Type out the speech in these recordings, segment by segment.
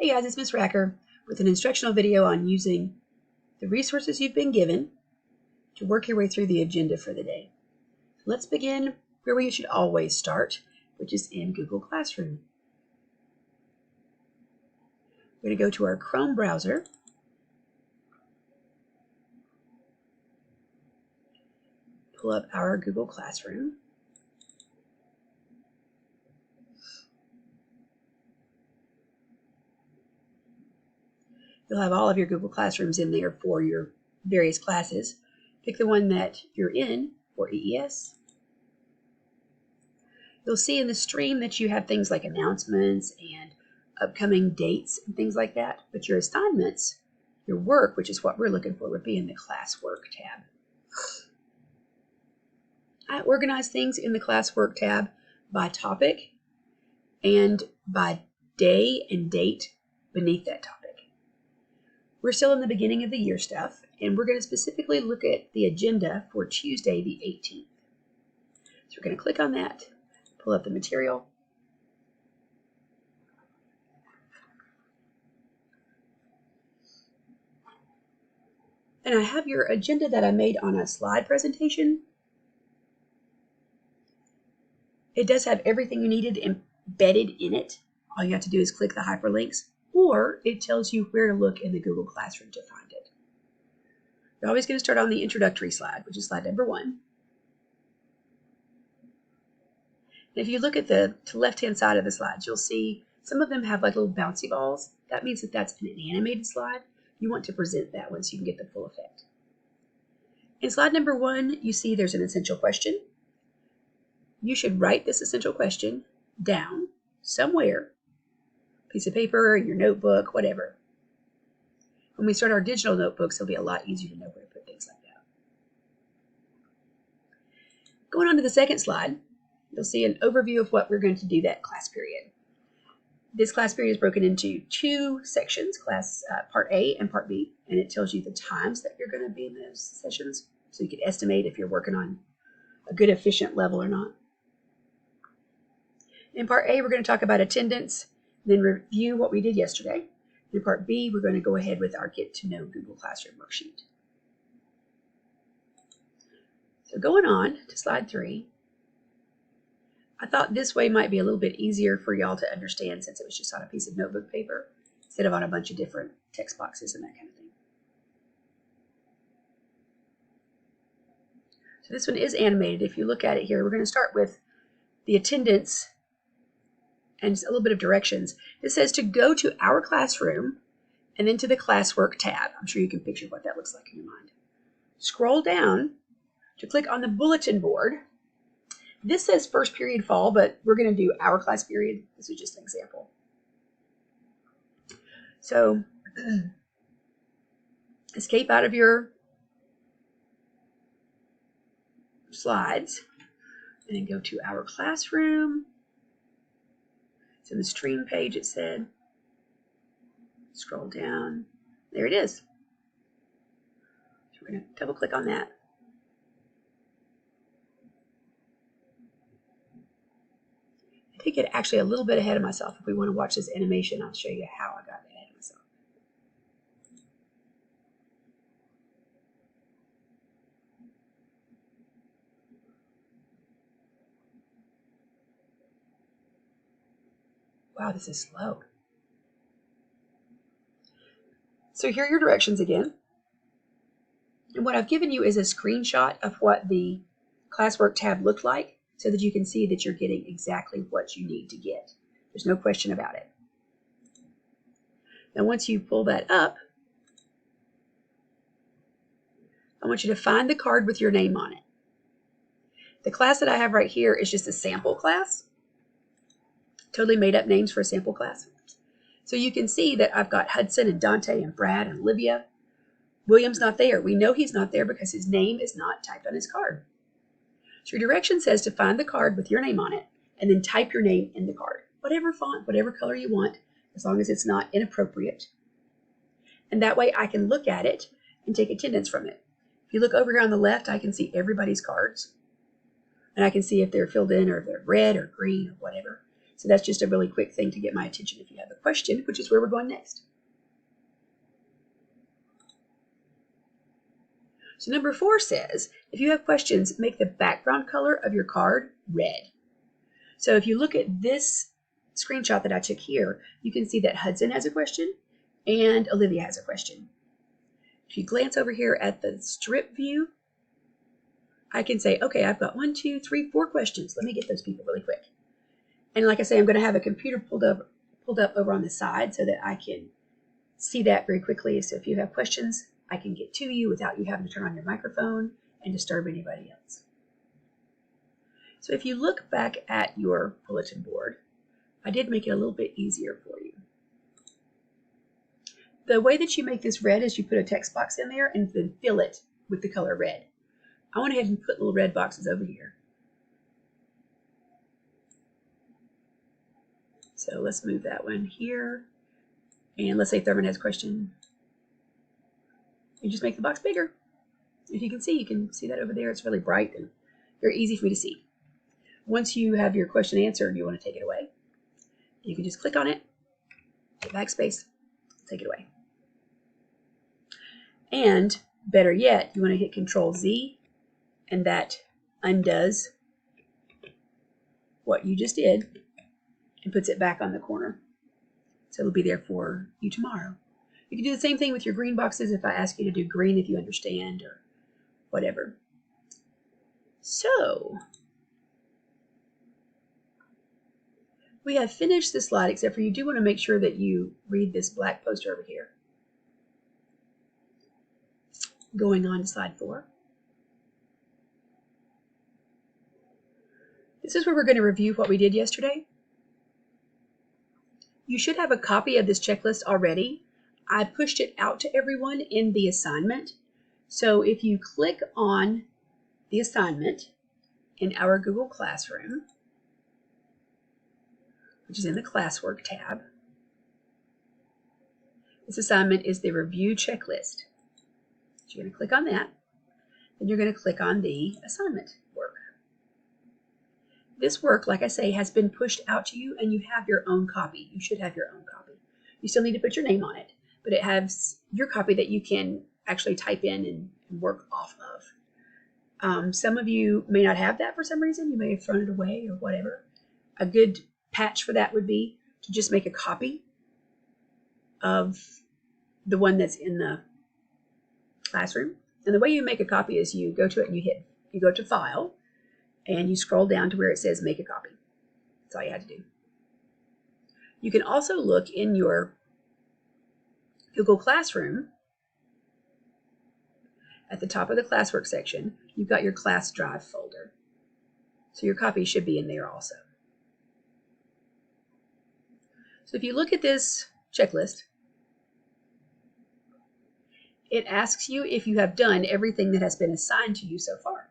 Hey guys, it's Miss Racker with an instructional video on using the resources you've been given to work your way through the agenda for the day. Let's begin where you should always start, which is in Google Classroom. We're going to go to our Chrome browser. Pull up our Google Classroom. You'll have all of your Google Classrooms in there for your various classes. Pick the one that you're in for EES. You'll see in the stream that you have things like announcements and upcoming dates and things like that, but your assignments, your work, which is what we're looking for, would be in the Classwork tab. I organize things in the Classwork tab by topic and by day and date beneath that topic. We're still in the beginning of the year stuff, and we're going to specifically look at the agenda for Tuesday the 18th. So we're going to click on that, pull up the material. And I have your agenda that I made on a slide presentation. It does have everything you needed embedded in it. All you have to do is click the hyperlinks, or it tells you where to look in the Google Classroom to find it. You're always going to start on the introductory slide, which is slide number 1. And if you look at the left-hand side of the slides, you'll see some of them have like little bouncy balls. That means that that's an animated slide. You want to present that one so you can get the full effect. In slide number 1, you see there's an essential question. You should write this essential question down somewhere. Piece of paper, your notebook, whatever. When we start our digital notebooks, it'll be a lot easier to know where to put things like that. Going on to the second slide, you'll see an overview of what we're going to do that class period. This class period is broken into 2 sections, Part A and Part B, and it tells you the times that you're going to be in those sessions, so you can estimate if you're working on a good efficient level or not. In Part A, we're going to talk about attendance, then review what we did yesterday. In Part B, we're going to go ahead with our Get to Know Google Classroom worksheet. So going on to slide 3, I thought this way might be a little bit easier for y'all to understand since it was just on a piece of notebook paper instead of on a bunch of different text boxes and that kind of thing. So this one is animated. If you look at it here, we're going to start with the attendance and just a little bit of directions. It says to go to our classroom and then to the Classwork tab. I'm sure you can picture what that looks like in your mind. Scroll down to click on the bulletin board. This says first period fall, but we're going to do our class period. This is just an example. So escape out of your slides and then go to our classroom. It's in the stream page, it said. Scroll down. There it is. So we're going to double click on that. I did get actually a little bit ahead of myself. If we want to watch this animation, I'll show you how I got ahead of myself. Wow, this is slow. So here are your directions again. And what I've given you is a screenshot of what the Classwork tab looked like so that you can see that you're getting exactly what you need to get. There's no question about it. Now once you pull that up, I want you to find the card with your name on it. The class that I have right here is just a sample class. Totally made up names for a sample class. So you can see that I've got Hudson and Dante and Brad and Olivia. William's not there. We know he's not there because his name is not typed on his card. So your direction says to find the card with your name on it and then type your name in the card. Whatever font, whatever color you want, as long as it's not inappropriate. And that way I can look at it and take attendance from it. If you look over here on the left, I can see everybody's cards. And I can see if they're filled in or if they're red or green or whatever. So that's just a really quick thing to get my attention if you have a question, which is where we're going next. So number 4 says, if you have questions, make the background color of your card red. So if you look at this screenshot that I took here, you can see that Hudson has a question and Olivia has a question. If you glance over here at the strip view, I can say, okay, I've got 1, 2, 3, 4 questions. Let me get those people really quick. And like I say, I'm going to have a computer pulled up over on the side so that I can see that very quickly. So if you have questions, I can get to you without you having to turn on your microphone and disturb anybody else. So if you look back at your bulletin board, I did make it a little bit easier for you. The way that you make this red is you put a text box in there and then fill it with the color red. I went ahead and put little red boxes over here. So let's move that one here. And let's say Thurman has a question. You just make the box bigger. If you can see that over there. It's really bright and very easy for me to see. Once you have your question answered and you want to take it away, you can just click on it, hit backspace, take it away. And better yet, you want to hit Control Z, and that undoes what you just did and puts it back on the corner. So it'll be there for you tomorrow. You can do the same thing with your green boxes if I ask you to do green if you understand or whatever. So we have finished the slide, except for you do want to make sure that you read this black poster over here. Going on to slide 4. This is where we're going to review what we did yesterday. You should have a copy of this checklist already. I pushed it out to everyone in the assignment. So if you click on the assignment in our Google Classroom, which is in the Classwork tab, this assignment is the review checklist. So you're going to click on that, then you're going to click on the assignment work. This work, like I say, has been pushed out to you, and you have your own copy. You should have your own copy. You still need to put your name on it, but it has your copy that you can actually type in and work off of. Some of you may not have that for some reason. You may have thrown it away or whatever. A good patch for that would be to just make a copy of the one that's in the classroom. And the way you make a copy is you go to it and you go to File, and you scroll down to where it says Make a Copy. That's all you had to do. You can also look in your Google Classroom. At the top of the classwork section, you've got your class drive folder. So your copy should be in there also. So if you look at this checklist, it asks you if you have done everything that has been assigned to you so far.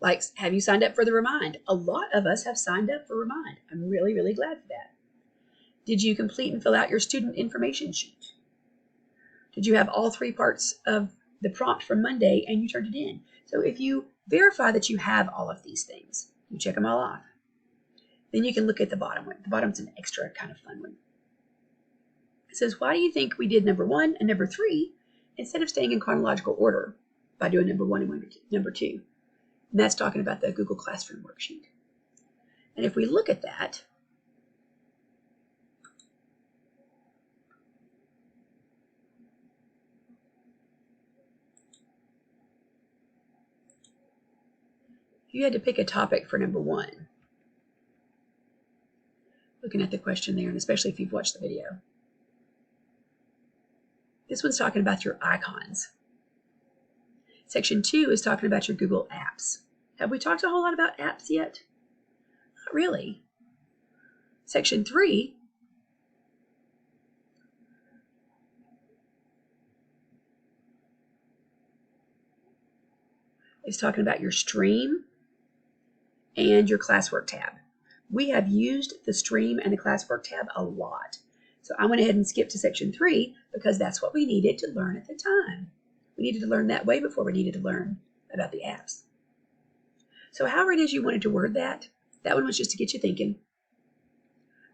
Like, have you signed up for the Remind? A lot of us have signed up for Remind. I'm really, really glad for that. Did you complete and fill out your student information sheet? Did you have all 3 parts of the prompt from Monday and you turned it in? So if you verify that you have all of these things, you check them all off, then you can look at the bottom one. The bottom's an extra kind of fun one. It says, why do you think we did number 1 and number 3 instead of staying in chronological order by doing number 1 and number 2? And that's talking about the Google Classroom worksheet. And if we look at that, you had to pick a topic for number 1. Looking at the question there, and especially if you've watched the video. This one's talking about your icons. Section 2 is talking about your Google Apps. Have we talked a whole lot about apps yet? Not really. Section 3 is talking about your stream and your classwork tab. We have used the stream and the classwork tab a lot. So I went ahead and skipped to section 3 because that's what we needed to learn at the time. We needed to learn that way before we needed to learn about the apps. So however it is you wanted to word that, that one was just to get you thinking.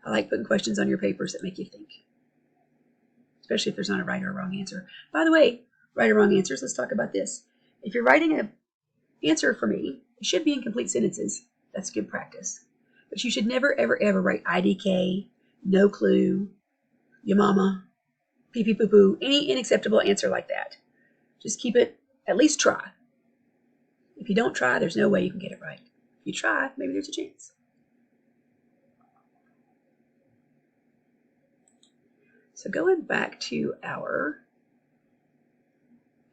I like putting questions on your papers that make you think, especially if there's not a right or wrong answer. By the way, right or wrong answers, let's talk about this. If you're writing an answer for me, it should be in complete sentences. That's good practice. But you should never, ever, ever write IDK, no clue, your mama, pee pee poo poo, any unacceptable answer like that. Just keep it, at least try. If you don't try, there's no way you can get it right. If you try, maybe there's a chance. So going back to our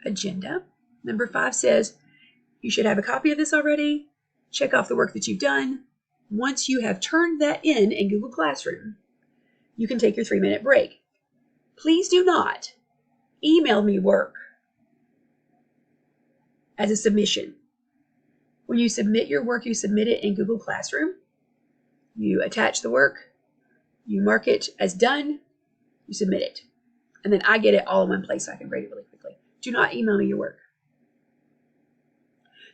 agenda, number 5 says you should have a copy of this already. Check off the work that you've done. Once you have turned that in Google Classroom, you can take your 3-minute break. Please do not email me work as a submission. When you submit your work, you submit it in Google Classroom. You attach the work, you mark it as done, you submit it. And then I get it all in one place so I can grade it really quickly. Do not email me your work.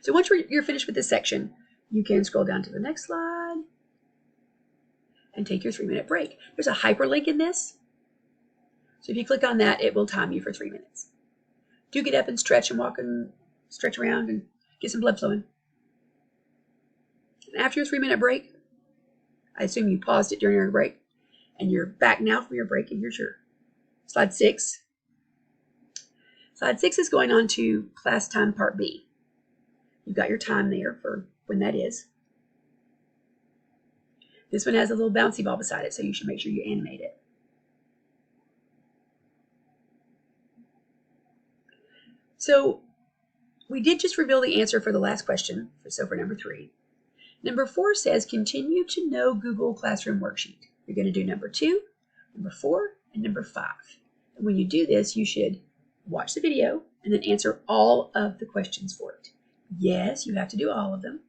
So once you're finished with this section, you can scroll down to the next slide and take your 3-minute break. There's a hyperlink in this. So if you click on that, it will time you for 3 minutes. Do get up and stretch and walk and stretch around and get some blood flowing. And after your 3-minute break, I assume you paused it during your break, and you're back now from your break, and here's your slide 6. Slide 6 is going on to class time part B. You've got your time there for when that is. This one has a little bouncy ball beside it, so you should make sure you animate it. So we did just reveal the answer for the last question, so for number 3. Number 4 says continue to know Google Classroom worksheet. You're going to do number 2, number 4, and number 5. And when you do this, you should watch the video and then answer all of the questions for it. Yes, you have to do all of them.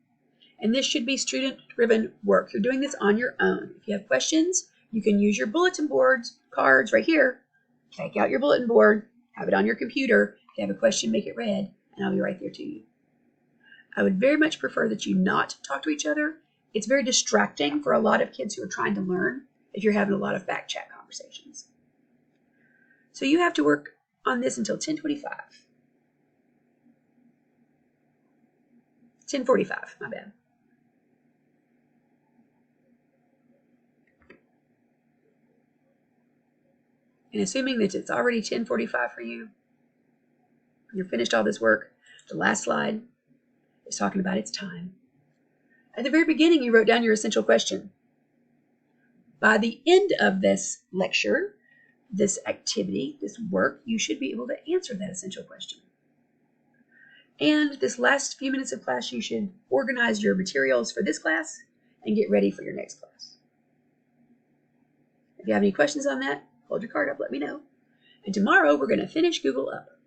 And this should be student-driven work. You're doing this on your own. If you have questions, you can use your bulletin boards, cards right here. Take out your bulletin board, have it on your computer. If you have a question, make it red, and I'll be right there to you. I would very much prefer that you not talk to each other. It's very distracting for a lot of kids who are trying to learn if you're having a lot of back chat conversations. So you have to work on this until 10:25. 10:45, my bad. And assuming that it's already 10:45 for you, you're finished all this work, the last slide is talking about its time. At the very beginning, you wrote down your essential question. By the end of this lecture, this activity, this work, you should be able to answer that essential question. And this last few minutes of class, you should organize your materials for this class and get ready for your next class. If you have any questions on that, hold your card up, let me know. And tomorrow, we're going to finish Google up.